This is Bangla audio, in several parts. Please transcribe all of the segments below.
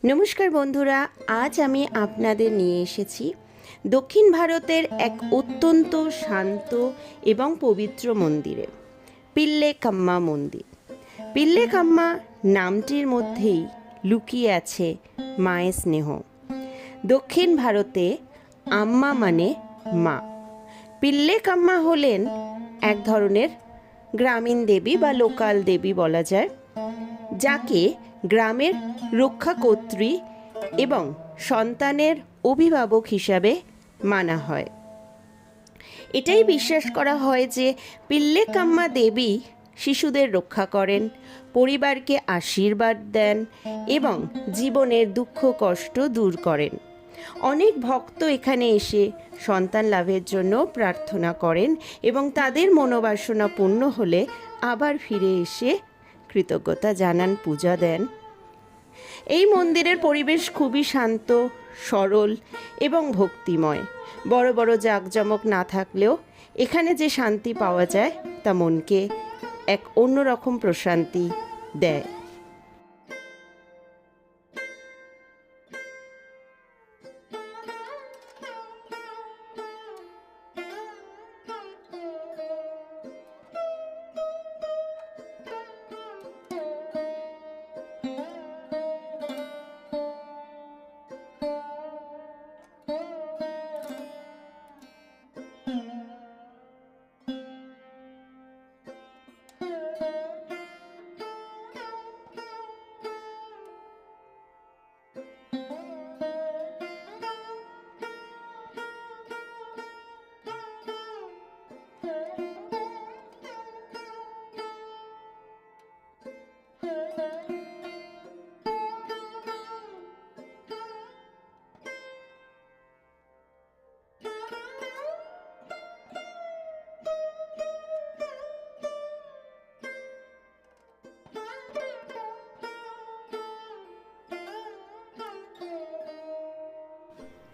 নমস্কার বন্ধুরা, আজ আমি আপনাদের নিয়ে এসেছি দক্ষিণ ভারতের এক অত্যন্ত শান্ত এবং পবিত্র মন্দিরে, পিল্লে-কাম্মা মন্দির। পিল্লে-কাম্মা নামটির মধ্যেই লুকিয়ে আছে মায়ের স্নেহ। দক্ষিণ ভারতে আম্মা মানে মা। পিল্লে-কাম্মা হলেন এক ধরনের গ্রামীণ দেবী বা লোকাল দেবী বলা যায়, যাকে গ্রামের রক্ষাকর্ত্রী এবং সন্তানের অভিভাবক হিসাবে মানা হয়। এটাই বিশ্বাস করা হয় যে পিল্লে-কাম্মা দেবী শিশুদের রক্ষা করেন, পরিবারকে আশীর্বাদ দেন এবং জীবনের দুঃখ কষ্ট দূর করেন। অনেক ভক্ত এখানে এসে সন্তান লাভের জন্য প্রার্থনা করেন এবং তাদের মনোবাসনা পূর্ণ হলে আবার ফিরে এসে কৃতজ্ঞতা জানান, পূজা দেন। এই মন্দিরের পরিবেশ খুবই শান্ত, সরল এবং ভক্তিময়। বড় বড় জাঁকজমক না থাকলেও এখানে যে শান্তি পাওয়া যায় তা মনকে এক অন্যরকম প্রশান্তি দেয়।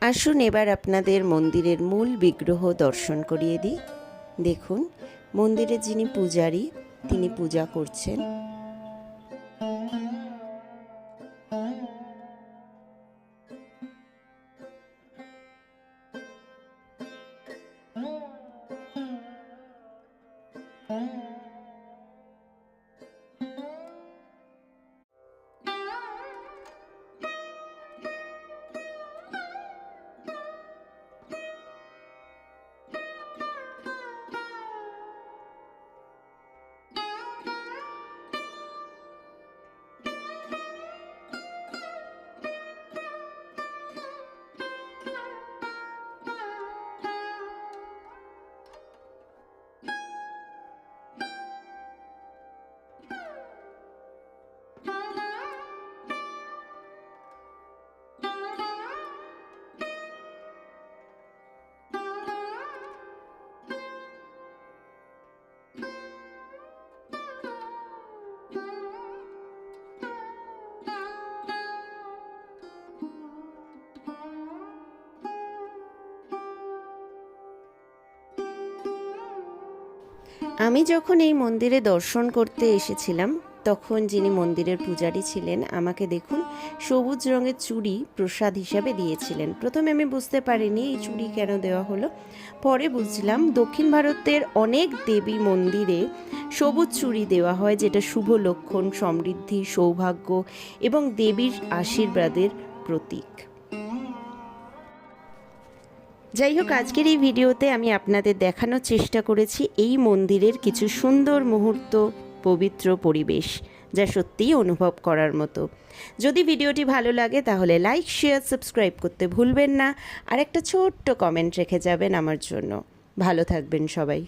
আসুন এবার আপনাদের মন্দিরের মূল বিগ্রহ দর্শন করিয়ে দিই। দেখুন, মন্দিরের যিনি পূজারী তিনি পূজা করছেন। আমি যখন এই মন্দিরে দর্শন করতে এসেছিলাম তখন যিনি মন্দিরের পূজারী ছিলেন আমাকে দেখুন সবুজ রঙের চুড়ি প্রসাদ হিসাবে দিয়েছিলেন। প্রথমে আমি বুঝতে পারিনি এই চুড়ি কেন দেওয়া হলো, পরে বুঝলাম দক্ষিণ ভারতের অনেক দেবী মন্দিরে সবুজ চুড়ি দেওয়া হয়, যেটা শুভ লক্ষণ, সমৃদ্ধি, সৌভাগ্য এবং দেবীর আশীর্বাদের প্রতীক। যাই হোক, আজকের এই ভিডিওতে আমি আপনাদের দেখানোর চেষ্টা করেছি এই মন্দিরের কিছু সুন্দর মুহূর্ত, পবিত্র পরিবেশ, যা সত্যিই অনুভব করার মতো। যদি ভিডিওটি ভালো লাগে তাহলে লাইক, শেয়ার, সাবস্ক্রাইব করতে ভুলবেন না, আর একটা ছোট্ট কমেন্ট রেখে যাবেন আমার জন্য। ভালো থাকবেন সবাই।